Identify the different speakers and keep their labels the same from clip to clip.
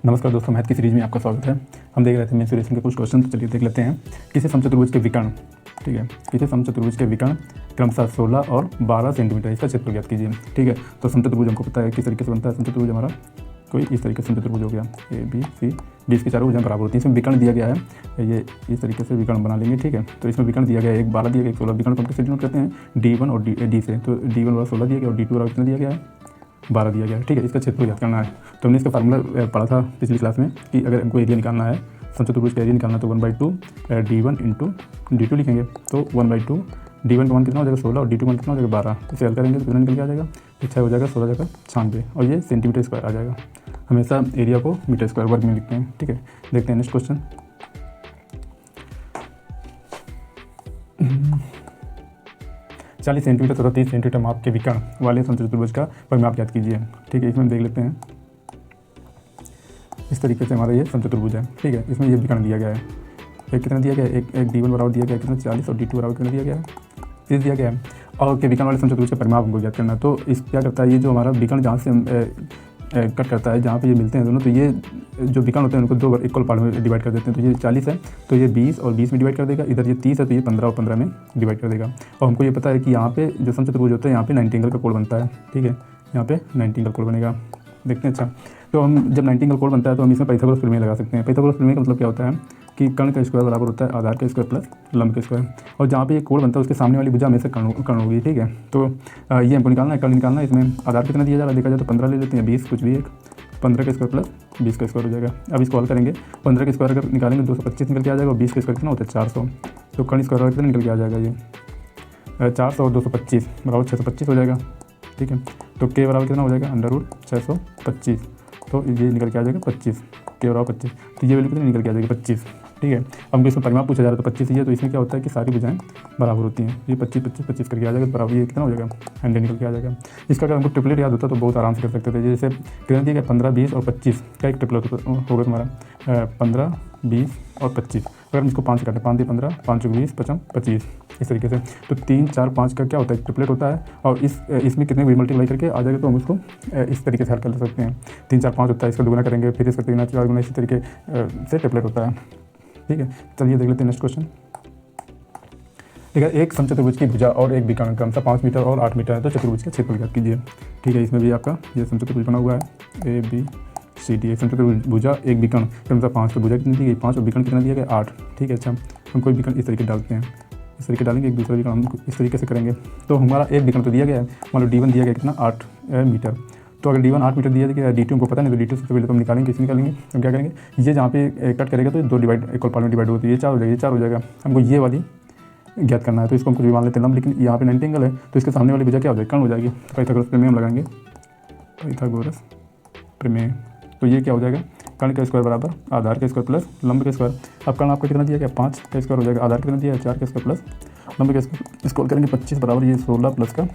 Speaker 1: नमस्कार दोस्तों, मैथ की सीरीज में आपका स्वागत है। हम देख रहे थे मेंसुरेशन के कुछ क्वेश्चन, तो चलिए देख लेते हैं। किसी समचतुर्भुज के विकर्ण, ठीक है, किसी समचतुर्भुज के विकर्ण क्रमशः 16 और 12 सेंटीमीटर, इसका क्षेत्रफल ज्ञात कीजिए। ठीक है, तो समचतुर्भुज हमको पता है किस तरीके से बनता है। समचतुर्भुज हमारा कोई इस तरीके से समचतुर्भुज हो गया, ए बी सी डी, इसकी चारों भुजाएं बराबर होती हैं। इसमें विकर्ण दिया गया है, ये इस तरीके से विकर्ण बना लेंगे। ठीक है, तो इसमें विकर्ण दिया गया है, एक 12 दिया गया, एक 16। विकर्ण को हम कैसे डिनोट करते हैं, D1 और डी से। तो D1 बराबर 16 दिया गया और D2 बराबर कितना दिया गया है, 12 दिया गया है। ठीक है, इसका क्षेत्रफल ज्ञात करना है। तो हमने इसका फार्मूला पढ़ा था पिछली क्लास में कि अगर हमको एरिया निकालना है, समचतुर्भुज का एरिया निकालना है, तो 1/2 D1 इंटू D2 लिखेंगे। तो 1/2 D1 का मान कितना हो जाएगा 16 और D2 का मान कितना हो जाएगा 12। इसे हल करेंगे तो कितना निकल के आ जाएगा, 6 हो जाएगा, 16 जगह 96 और ये सेंटीमीटर स्क्वायर आ जाएगा। हमेशा एरिया को मीटर स्क्वायर वर्ग में लिखते हैं। ठीक है, देखते हैं नेक्स्ट क्वेश्चन। 40 सेंटीमीटर तथा 30 सेंटीमीटर माप के विकर्ण वाले समचतुर्भुज का परिमाप ज्ञात कीजिए। ठीक है, इसमें देख लेते हैं। इस तरीके से हमारा ये समचतुर्भुज है। ठीक है, इसमें ये विकर्ण दिया गया है, एक कितना दिया गया है, एक D1 बराबर दिया गया है कितना 40 और D2 बराबर कितना दिया गया है 30 दिया गया है। और के विकर्ण वाले समचतुर्भुज का परिमाप हमको ज्ञात करना है। तो इस क्या करता है, ये जो हमारा विकर्ण जहाँ से कट करता है, जहाँ पे ये मिलते हैं दोनों, तो ये जो विकर्ण होते हैं उनको दो इक्वल पार्ट में डिवाइड कर देते हैं। तो ये 40 है तो ये 20 और 20 में डिवाइड कर देगा, इधर ये 30 है तो ये 15 और 15 में डिवाइड कर देगा। और हमको ये पता है कि यहाँ पे जो समचतुर्भुज होता है यहाँ पे 90 एंगल का कोण बनता है। ठीक है, यहाँ पे 90 एंगल कोण बनेगा, देखते हैं। अच्छा, तो हम जब 90 एंगल कोण बनता है तो हम इसमें पाइथागोरस प्रमेय लगा सकते हैं। पाइथागोरस प्रमेय का मतलब क्या होता है कि कर्ण का स्क्वायर बराबर होता है आधार का स्क्वायर प्लस लंब का स्क्वायर, और जहाँ पे ये कोण बनता है उसके सामने वाली भुजा हमेशा कर्ण होगी। ठीक है, तो ये हमको निकालना है, कर्ण निकालना है। इसमें आधार कितना दिया जा रहा है, देखा जाए तो 15 ले लेते हैं, 20 कुछ भी एक, 15 का स्क्वायर प्लस 20 का स्क्वायर हो जाएगा। अब इसको हल करेंगे, 15 का स्क्वायर अगर निकालेंगे 225 निकल के आ जाएगा, और 20 का स्क्वायर कितना होता है 400। तो कर्ण स्क्वायर कितना निकल के आ जाएगा, ये 400 और 225 बराबर 625 हो जाएगा। ठीक है, तो के बराबर कितना हो जाएगा √625, तो ये निकल के आ जाएगा 25, के बराबर 25। तो ये वैल्यू कितनी निकल के आ जाएगी 25। ठीक है, अब हमको इसमें परिमाप पूछा जा रहा है तो 25 ही है, तो इसमें क्या होता है कि सारी भुजाएं बराबर होती हैं। ये 25 25 25 करके आ जाएगा, तो बराबर ये कितना हो जाएगा 100 निकल के आ जाएगा। इसका अगर हमको ट्रिपलेट याद होता तो बहुत आराम से कर सकते थे। जैसे कितना दिया गया 15 20 और 25 का एक ट्रिपलेट होगा तुम्हारा 15 20 और 25। अगर हम इसको 5 काटें, 5 15 5 20 55 25 इस तरीके से, तो 3 4 5 का क्या होता है ट्रिपलेट होता है। और इसमें कितने भी मल्टीप्लाई करके आ जाएगा तो हम उसको इस तरीके से हल कर सकते हैं। 3 4 5 होता है, इसका दुगुना करेंगे, फिर इसका 3 4 गुना, इसी तरीके से ट्रिपलेट होता है। ठीक है, चलिए देख लेते हैं नेक्स्ट क्वेश्चन। ठीक है, एक समचतुर्भुज की भुजा और एक विकर्ण क्रमशः 5 मीटर और 8 मीटर है, तो चतुर्भुज का क्षेत्रफल ज्ञात कीजिए। ठीक है, इसमें भी आपका ये समचतुर्भुज बना हुआ है ए बी सी डी। एक समचतुर्भुज भुजा एक विकर्ण क्रमशः 5, तो भुजा कितनी दी गई 5 और विकर्ण कितना दिया गया 8। ठीक है, अच्छा हम कोई विकर्ण इस तरीके डालते हैं, इस तरीके डालेंगे, एक दूसरा विकर्ण हम इस तरीके से करेंगे। तो हमारा एक विकर्ण तो दिया गया है, मान लो D1 दिया गया कितना 8 मीटर। तो अगर D1 8 मीटर दिया गया, D2 हमको पता नहीं, तो D2 से पहले तो हम निकालेंगे, किसी निकालेंगे हम क्या करेंगे, ये जहाँ पे कट करेगा तो 2 डिवाइड इक्वल पार्ट में डिवाइड होती है, ये 4 हो जाएगा, ये 4 हो जाएगा। हमको ये वाली ज्ञात करना है, तो इसको हम कुछ भी मान लेते हैं लंब, लेकिन यहाँ पे 90 एंगल है तो इसके सामने वाली भुजा क्या हो जाएगी, कर्ण हो जाएगी। तो पाइथागोरस प्रमेय हम लगाएंगे, पाइथागोरस प्रमेय। तो ये क्या हो जाएगा, कर्ण का स्क्वायर बराबर आधार का स्क्वायर प्लस लंब का स्क्वायर। अब कर्ण आपका कितना दिया गया 5 का स्क्वायर हो जाएगा, आधार कितना दिया है 4 का स्क्वायर प्लस लंब का स्क्वायर, इसको करेंगे 25 बराबर ये 16 प्लस का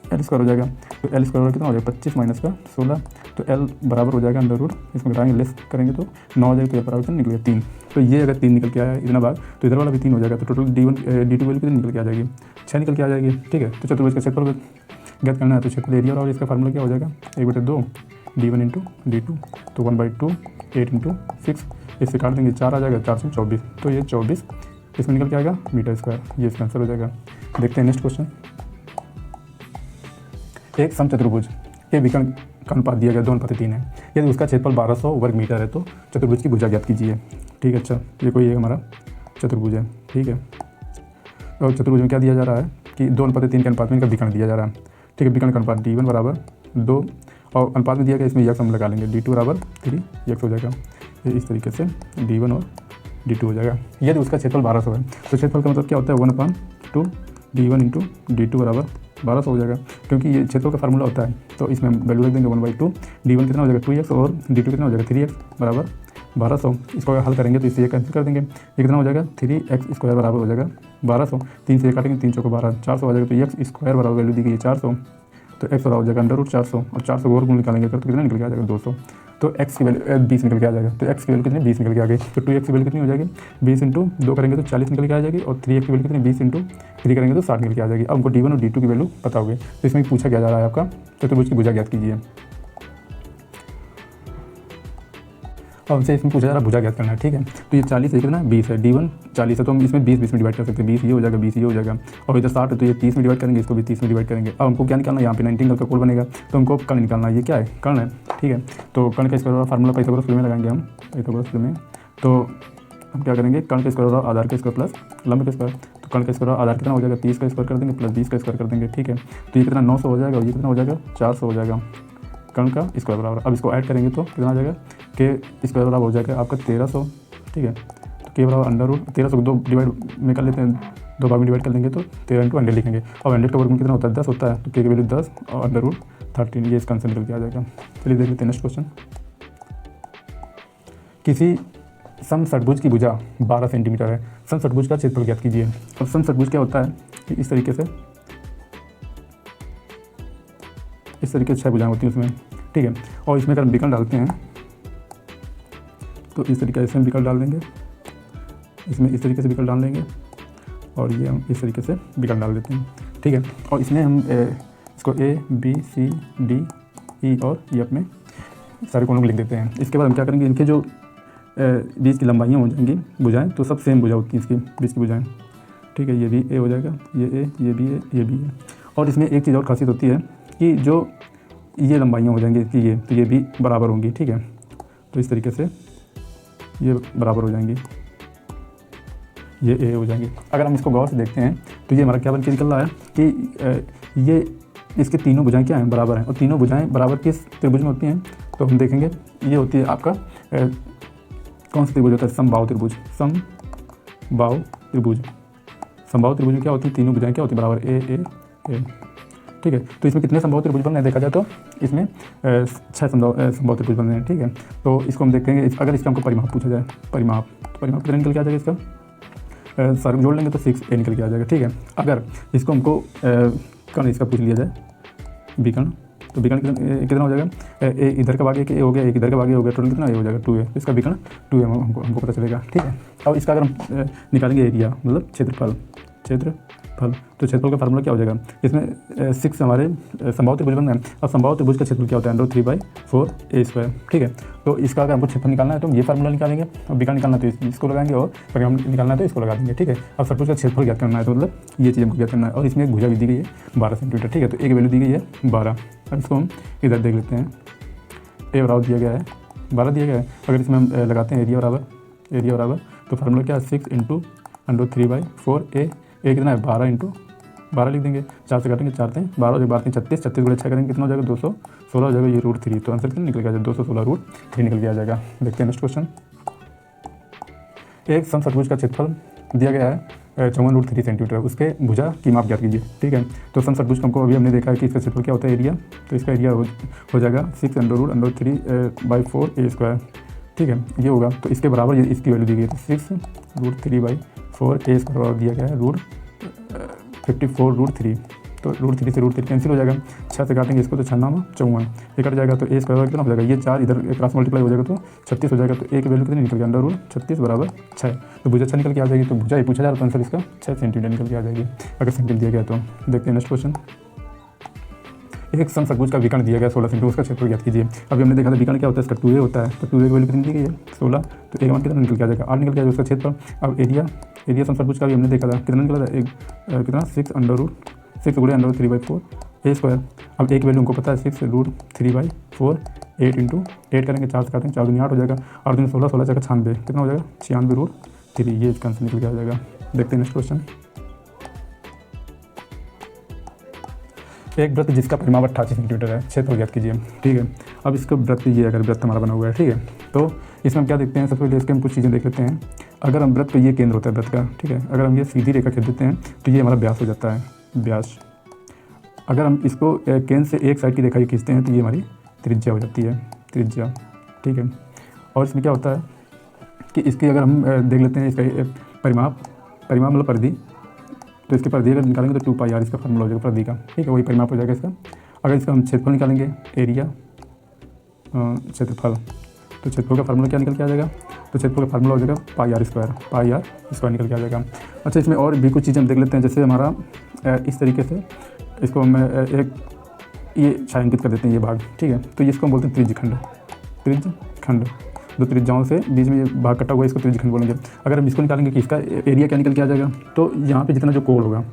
Speaker 1: L स्क्वायर हो जाएगा। तो L स्क्वायर कितना हो जाएगा 25 माइनस का 16, तो L बराबर हो जाएगा अंडर रूट, इसमें घटाएंगे लेस करेंगे तो 9 हो जाएगा, तो बराबर कितना निकलेगा 3। तो ये अगर 3 निकल के आया इतना भाग, तो इधर वाला भी 3 हो जाएगा, तो टोटल D1 D2 वैल्यू कितनी निकल के आ जाएगी 6 निकल के आ जाएगी। ठीक है, तो चतुर्भुज का क्षेत्रफल ज्ञात करना है, तो क्षेत्रफल एरिया और इसका फार्मूला क्या हो जाएगा 1/2 D1 इंटू D2, तो 1/2 8 इंटू 6, इससे काट देंगे 4 आ जाएगा, 4 से 24, तो ये 24 इसमें निकल के आएगा मीटर स्क्वायर, ये इसका आंसर हो जाएगा। देखते हैं नेक्स्ट क्वेश्चन। एक समचतुर्भुज के विकर्ण का अनुपात दिया गया 2:3 है, यदि उसका क्षेत्रफल 1200 वर्ग मीटर है तो चतुर्भुज की भुजा ज्ञात कीजिए। ठीक है, अच्छा ये कोई एक हमारा चतुर्भुज है। ठीक है, और चतुर्भुज में क्या दिया जा रहा है कि 2:3 के अनुपात में इनका विकर्ण दिया जा रहा है। ठीक है, विकर्ण का अनुपात D1 बराबर 2 और अनुपात में दिया गया, इसमें यक्स हम लगा लेंगे, D2 बराबर 3 यक्स हो जाएगा। ये इस तरीके से D1 और D2 हो जाएगा। यदि उसका क्षेत्रफल 1200 है तो क्षेत्रफल का मतलब क्या होता है 1/2 D1 इंटू D2 बराबर 1200 हो जाएगा, क्योंकि ये क्षेत्रफल का फार्मूला होता है। तो इसमें वैल्यू रख देंगे 1/2, D1 कितना हो जाएगा 2x और D2 कितना हो जाएगा 3x बराबर 1200। इसको हल करेंगे तो इससे ये कैंसिल कर देंगे, ये कितना हो जाएगा 3x स्क्वायर बराबर हो जाएगा 1200, 3 से काटेंगे 3 चौको 12, 400 हो जाएगा। तो x स्क्वायर बराबर वैल्यू दी गई है 400, तो x बराबर हो जाएगा अंडर रूट 400, और 400 और गुण निकालेंगे तो कितना निकल के आ जाएगा 200। तो x की वैल्यू 20 निकल के आ जाएगा, तो x की वैल्यू कितनी 20 निकल के आ गई। तो 2x की वैल्यू कितनी हो जाएगी 20 इंटू 2 करेंगे तो 40 निकल के आ जाएगी, और 3x की वैल्यू कितनी 20 इंटू 3 करेंगे तो 60 निकल के आ जाएगी। अब हमको D1 और D2 की वैल्यू पता होगी, तो इसमें पूछा क्या जा रहा है आपका चतुर्भुज की भुजा ज्ञात कीजिए। और हमसे इसमें पूछा जा रहा है भुजा ज्ञात करना है, ठीक है। तो ये 40 है कितना 20 है, D1 40 है, तो हम इसमें 20 20 में डिवाइड कर सकते हैं, 20 ये हो जाएगा, 20 ये हो जाएगा, और इधर 60 है तो ये 30 में डिवाइड करेंगे, इसको भी 30 में डिवाइड करेंगे। अब हमको क्या निकालना है, यहाँ पे 90 एंगल का कोण बनेगा, तो हमको कर्ण निकालना है, ये क्या है कर्ण है, ठीक है। तो कर्ण का स्क्वायर फार्मूला पाइथागोरस थ्योरम में लगाएंगे हम, पाइथागोरस थ्योरम में। तो हम क्या करेंगे, कर्ण का स्क्वायर और आधार का स्क्वायर प्लस लंब का स्क्वायर, तो कर्ण का स्क्वायर और आधार कितना हो जाएगा 30 का स्क्वायर कर देंगे प्लस 20 का स्क्वायर कर देंगे, ठीक है। तो ये कितना 900 हो जाएगा और ये कितना हो जाएगा 400 हो जाएगा कर्ण का स्क्वायर बराबर। अब इसको ऐड करेंगे तो कितना आ जाएगा के स्क्वायर बराबर हो जाएगा आपका 1300, ठीक है। तो के बराबर अंडर रूट 1300 को 2 डिवाइड में कर लेते हैं, 2 भाग में डिवाइड कर लेंगे तो 13 इंटू 100 लिखेंगे, और 100 का वर्गमूल कितना होता है 10 होता है, तो के की वैल्यू 10 और अंडर रूट 13, ये इसका आंसर निकल के आ जाएगा। चलिए देख लेते हैं नेक्स्ट क्वेश्चन। किसी समषटभुज की भुजा 12 सेंटीमीटर है, समषटभुज का क्षेत्रफल ज्ञात कीजिए। अब समषटभुज क्या होता है कि इस तरीके से 6 भुजाएं होती हैं उसमें, ठीक है। और इसमें अगर हम विकर्ण डालते हैं तो इस तरीके से हम विकर्ण डाल देंगे, इसमें इस तरीके से विकर्ण डाल देंगे, और ये हम इस तरीके से विकर्ण डाल देते हैं, ठीक है। और इसमें हम इसको A B C D E और ये अपने सारे कोणों को लिख देते हैं। इसके बाद हम क्या करेंगे, इनके जो बीच की लंबाइयाँ हो जाएंगी भुजाएं, तो सब सेम भुजा होती हैं इसकी बीच की भुजाएं, ठीक है। ये भी A हो जाएगा, ये A, ये भी A, ये भी A। और इसमें एक चीज़ और खासियत होती है कि जो ये लंबाइयाँ हो जाएंगी इसकी, ये तो ये भी बराबर होंगी, ठीक है। तो इस तरीके से ये बराबर हो जाएंगी, ये A हो जाएंगी। अगर हम इसको गौर से देखते हैं तो ये हमारा क्या बन के निकल रहा है कि ये इसके तीनों भुजाएं क्या हैं बराबर हैं, और तीनों भुजाएं बराबर किस त्रिभुज में होती हैं, तो हम देखेंगे ये होती है आपका कौन सा त्रिभुज होता है, समबाहु त्रिभुज। समबाहु त्रिभुज, समबाहु त्रिभुज में क्या होती है, तीनों भुजाएं क्या होती है बराबर A, ठीक है। तो इसमें कितने समबाहु त्रिभुज बन रहे हैं देखा जाए तो इसमें 6 समबाहु त्रिभुज बन रहे हैं, ठीक है। तो इसको हम देखेंगे, अगर इसका हमको परिमाप पूछा जाए, परिमाप, तो परिमाप कितना निकल के आ जाएगा इसका, सारे जोड़ लेंगे तो 6A निकल के आ जाएगा, ठीक है। अगर इसको हमको कर्ण इसका पूछ लिया जाए विकर्ण, तो विकर्ण कितना हो जाएगा, ए इधर का भाग एक A हो गया, एक इधर का भाग A हो गया, टोटल कितना A हो जाएगा 2A, तो इसका विकर्ण 2A हमको पता चलेगा, ठीक है। अब इसका अगर हम निकालेंगे एरिया मतलब क्षेत्रफल, तो क्षेत्रफल का फार्मूला क्या हो जाएगा, इसमें 6 हमारे समबाहु त्रिभुज बन रहे हैं। अब समबाहु त्रिभुज का क्षेत्रफल क्या होता है, √3/4A², ठीक है। तो इसका अगर हमको क्षेत्रफल निकालना है तो हम ये फार्मूला निकालेंगे, और विकर्ण निकालना है तो इसको लगाएंगे, और परिमाप निकालना है तो इसको लगा देंगे, ठीक है। अब षटभुज का क्षेत्रफल ज्ञात करना है तो मतलब ये चीज़ हमको ज्ञात करना है, और इसमें एक भुजा भी दी गई है 12 सेंटीमीटर, ठीक है। तो एक वैल्यू दी गई है 12। अब इसको हम इधर देख लेते हैं, A बराबर दिया गया है 12 दिया गया है। अगर इसमें हम लगाते हैं एरिया बराबर तो फार्मूला क्या है 6 × √3/4A, A कितना है 12 × 12 लिख देंगे, 4 से काटेंगे 4 × 12 12 36 36 गुणे 6 करेंगे कितना हो जाएगा 216 हो जाएगा, ये √3। तो आंसर कितना निकल के आ जाएगा 216 √3 निकल के आ जाएगा। देखते हैं नेक्स्ट क्वेश्चन। एक समषटभुज का क्षेत्रफल दिया गया है 54√3 सेंटीमीटर, उसके भुजा की माप ज्ञात कीजिए, ठीक है। तो समषटभुज हमको अभी हमने देखा है कि इसका क्षेत्रफल क्या होता है एरिया, तो इसका एरिया हो जाएगा 6 √ √3/4A², ठीक है, ये होगा। तो इसके बराबर ये इसकी वैल्यू दी गई है, तो 6 √3/4A² दिया गया है 54√3, तो √3 से √3 कैंसिल हो जाएगा, 6 से काटेंगे इसको तो 6 9 54, ये कट जाएगा, तो A² कितना हो जाएगा, ये 4 इधर क्रॉस मल्टीप्लाई हो जाएगा तो 36 हो जाएगा। तो A की वैल्यू कितनी निकल गया, √36 = 6, तो भुजा 6 निकल के आ जाएगी। तो भुजा ही पूछा जा रहा है तो आंसर इसका 6 सेंटीमीटर निकल के आ जाएगी अगर सेंटीमीटर दिया गया तो। देखते हैं नेक्स्ट क्वेश्चन। एक समषटभुज का विकर्ण दिया गया 16 सेंटीमीटर, उसका क्षेत्रफल ज्ञात कीजिए। अभी हमने देखा था विकर्ण क्या होता है, इसका 2A होता है, तो 2A की वैल्यू कितनी दी गई है 16, तो A का मान कितना निकल के आ जाएगा 8 निकल के आ जाएगा उसका क्षेत्रफल। अब एरिया समषटभुज का भी हमने देखा था कितना निकला था, कितना 6 × √3/4A²। अब एक वैल्यू हमको पता है 6 √3/4 8 × 8 करेंगे, 4 से काटेंगे 4 दूनी 8 हो जाएगा, 8 दूनी 16 16 जगह 96 कितना हो जाएगा 96√3, ये इसका आंसर निकल के आ जाएगा। देखते हैं नेक्स्ट क्वेश्चन। एक वृत्त जिसका परिमाप 88 सेंटीमीटर है, क्षेत्रफल ज्ञात कीजिए, ठीक है। अब इसका वृत्त ये अगर वृत्त हमारा बना हुआ है, ठीक है, तो इसमें हम क्या देखते हैं, सबसे पहले इसके हम कुछ चीज़ें देख लेते हैं। अगर हम वृत्त पे ये केंद्र होता है वृत्त का, ठीक है, अगर हम ये सीधी रेखा खींच देते हैं तो ये हमारा व्यास हो जाता है, व्यास। अगर हम इसको केंद्र से एक साइड की रेखा खींचते हैं तो ये हमारी त्रिज्या हो जाती है, त्रिज्या, ठीक है। और इसमें क्या होता है कि इसकी अगर हम देख लेते हैं इसका परिमाप मतलब परिधि, तो इसके परिधि अगर निकालेंगे तो 2πr इसका फार्मूला हो जाएगा परिधि का, ठीक है, वही परिमाप हो जाएगा इसका। अगर इसका हम क्षेत्रफल निकालेंगे एरिया क्षेत्रफल, तो क्षेत्रफल का फार्मूला क्या निकल के आ जाएगा, तो क्षेत्रफल का फार्मूला हो जाएगा πr² निकल के आ जाएगा। अच्छा, इसमें और भी कुछ चीज़ें हम देख लेते हैं, जैसे हमारा इस तरीके से इसको हम एक ये छायांकित कर देते हैं ये भाग, ठीक है, तो इसको हम बोलते हैं त्रिज्यखंड। दो त्रिज्याओं से बीच में ये भाग कटा हुआ है, इसको त्रिज्यखंड बोलेंगे। अगर हम इसको निकालेंगे कि इसका एरिया क्या निकल के आ जाएगा, तो यहाँ पे जितना जो कोण होगा,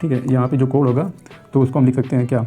Speaker 1: ठीक है, यहाँ पे जो कोण होगा तो उसको हम लिख सकते हैं क्या,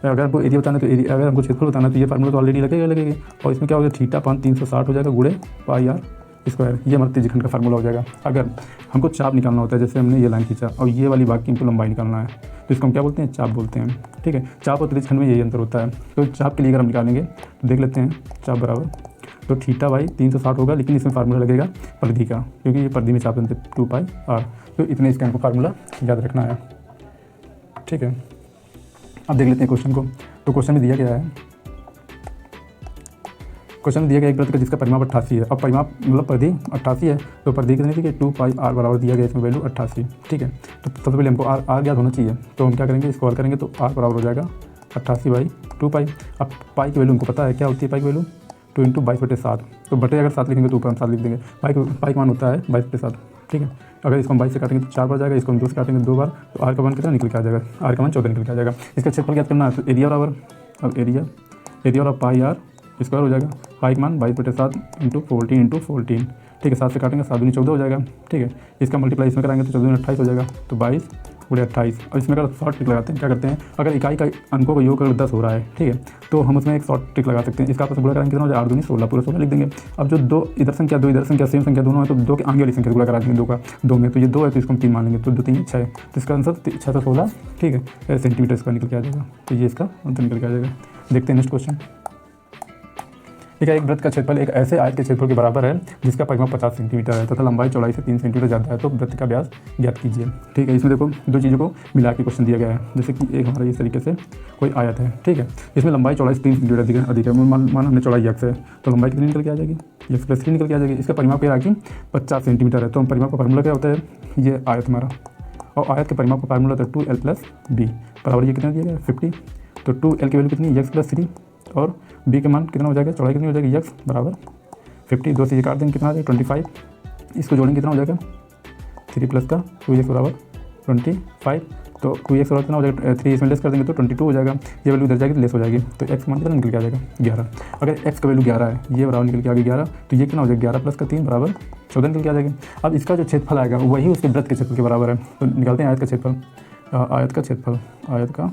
Speaker 1: अगर हमको एरिया बताना तो एरिया, अगर हमको क्षेत्रफल बताना तो ये फार्मूला तो ऑलरेडी लगेगा। और इसमें क्या होगा, θ/360 हो जाएगा गुणे πr², ये हमारा त्रिज्यखंड का फार्मूला हो जाएगा। अगर हमको चाप निकालना होता है, जैसे हमने ये लाइन खींचा और ये वाली भाग की हमको लंबाई निकालना है, तो इसको हम क्या बोलते हैं, चाप बोलते हैं। ठीक है, चाप और त्रिज्यखंड में यही अंतर होता है। तो चाप के लिए अगर हम निकालेंगे तो देख लेते हैं, चाप बराबर तो θ/360 होगा, लेकिन इसमें फार्मूला लगेगा परिधि का, क्योंकि ये परिधि में चाप बनते 2πr। तो इतने इसका हमको फार्मूला याद रखना है। ठीक है, अब देख लेते हैं क्वेश्चन को। तो क्वेश्चन में दिया गया है, क्वेश्चन में दिया गया एक वृत्त का जिसका परिमाप 88 है। अब परिमाप मतलब परिधि 88 है, तो परिधि कितनी थी कि 2πr बराबर दिया गया, इसमें वैल्यू 88। ठीक है, तो सबसे पहले हमको आर ज्ञात होना चाहिए, तो हम क्या करेंगे, इसको हल करेंगे तो आर बराबर हो जाएगा 88/2π। अब पाई की वैल्यू हमको पता है, क्या होती है पाई की वैल्यू, 2 × 22/7। तो बटे अगर 7 लिखेंगे तो ऊपर हम 7 लिख देंगे। पाई का मान होता है 22/7। ठीक है, अगर इसको हम 22 से काटेंगे तो 4 बार जाएगा, इसको हम 2 से काटेंगे 2 बार, तो आर का मान कितना निकल के आ जाएगा, आर का मान 14 निकल के आ जाएगा। इसका क्षेत्रफल ज्ञात करना है, तो एरिया बराबर, अब एरिया और πr² हो जाएगा। पाई का मान 22/7 × 14 × 14। ठीक है, 7 से काटेंगे 7 दूनी 14 हो जाएगा। ठीक है, इसका मल्टीप्लाई इसमें कराएंगे तो 14 दूनी 28 हो जाएगा, तो 22 × 28। और इसमें अगर शॉर्ट ट्रिक लगाते हैं, क्या करते हैं, अगर इकाई का अंकों का योग अगर 10 हो रहा है, ठीक है, तो हम उसमें एक शॉर्ट ट्रिक लगा सकते हैं। इसका आपस में गुणा कराएंगे कितना हो जाएगा, 8 दूनी 16, पूरा 16 लिख देंगे। अब जो दो इधर संख्या, दो इधर संख्या, सेम संख्या दोनों है, तो 2 के आगे वाली संख्या गुणा करा देंगे, 2 का 2 में, तो ये 2 है तो इसको हम 3 मान लेंगे, तो 2 3 6, तो इसका आंसर 6 से 16, ठीक है, सेंटीमीटर इसका निकल के आ जाएगा। तो ये इसका आंसर निकल के आ जाएगा। देखते हैं नेक्स्ट क्वेश्चन। एक वृत्त का क्षेत्रफल एक ऐसे आयत के क्षेत्रफल के बराबर है जिसका परिमाप 50 सेंटीमीटर है तथा लंबाई चौड़ाई से 3 सेंटीमीटर ज़्यादा है, तो वृत्त का व्यास ज्ञात कीजिए। ठीक है, इसमें देखो दो चीज़ों को मिला के क्वेश्चन दिया गया है। जैसे कि एक हमारा इस तरीके से कोई आयत है, ठीक है, इसमें लंबाई चौड़ाई से 3 सेंटीमीटर अधिक है। मान हमने चौड़ाई x है, तो लंबाई कितनी निकल के आ जाएगी, x+3 निकल के आ जाएगी। इसका परिमाप क्या कि 50 सेंटीमीटर है, तो हम परिमाप का फार्मूला क्या होता है, ये आयत हमारा, और आयत के परिमाप का फार्मूला होता है 2l+b बराबर ये कितना दिया गया 50। तो 2l की वैल्यू कितनी, x+3, और b के मान कितना हो जाएगा, चौड़ाई कितनी हो जाएगी, x बराबर 50। 2 से ये काट देंगे कितना आ जाएगा 25, इसको जोड़ेंगे कितना हो जाएगा 3 प्लस का 2x बराबर 25। तो 2x बराबर कितना हो जाएगा, 3 इसमें लेस कर देंगे तो 22 हो जाएगा। ये वैल्यू इधर जाएगी तो लेस हो जाएगी, तो x मान कितना निकल के आ जाएगा 11। अगर x का वैल्यू 11 है, ये बराबर निकल के आ गया 11, तो ये कितना हो जाएगा 11 प्लस का 3 बराबर 14 निकल के आ जाएगी। अब इसका जो क्षेत्रफल आएगा वही उसके वृत्त के क्षेत्रफल के बराबर है। तो निकालते हैं आयत का क्षेत्रफल, आयत का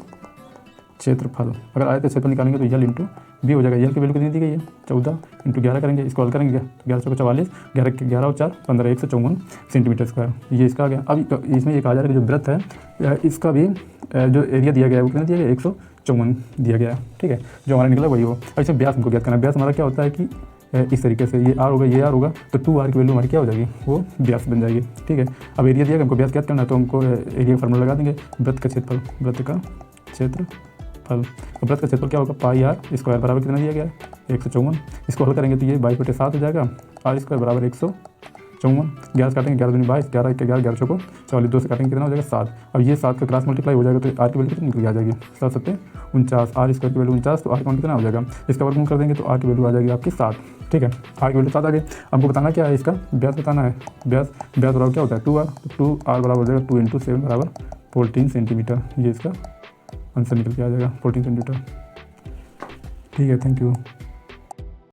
Speaker 1: क्षेत्रफल अगर आयत का क्षेत्रफल निकालेंगे तो यल इंटू बी हो जाएगा। यल की वैल्यू कितनी दी गई है 14 × 11 करेंगे, इसको हल करेंगे, 11 × 44, 11 और 4 15, 154 सेंटीमीटर स्क्वायर, ये इसका आ गया। अब इसमें ये कहा जा रहा है कि जो वृत्त है इसका भी जो एरिया दिया गया है वो कितना दिया गया 154 दिया गया है। ठीक है, जो हमारा निकला वही हो। अब इसमें व्यास हमको ज्ञात करना है। व्यास हमारा क्या होता है कि इस तरीके से ये आर होगा, ये आर होगा, तो 2r की वैल्यू हमारी क्या हो जाएगी, वो व्यास बन जाएगी। ठीक है, अब एरिया दिया हमको व्यास ज्ञात करना है, तो हमको एरिया का फार्मूला लगा देंगे, वृत्त का क्षेत्रफल, वृत्त का क्षेत्रफल क्या होगा, πr² बराबर कितना दिया गया है 154। इसको हल करेंगे तो ये 22/7 हो जाएगा, r² बराबर 154। 11 काटेंगे 11 दूनी 22, 11 11 11 चौको 44, 2 से काटेंगे कितना हो जाएगा 7। अब ये 7 का क्रॉस मल्टीप्लाई हो जाएगा, तो r की वैल्यू कितनी निकल के आ जाएगी 7 7 49, r² की वैल्यू 49, तो r का मान कितना हो जाएगा, इसका वर्गमूल कर देंगे तो r की वैल्यू आ जाएगी आपकी 7। ठीक है, r की वैल्यू 7 आ गई। हमको बताना क्या है, इसका व्यास बताना है। व्यास बराबर क्या होता है 2r, तो 2r बराबर हो जाएगा 2 × 7 बराबर 14 सेंटीमीटर, ये इसका आंसर निकल के आ जाएगा 14 सेंटीमीटर। ठीक है, थैंक यू।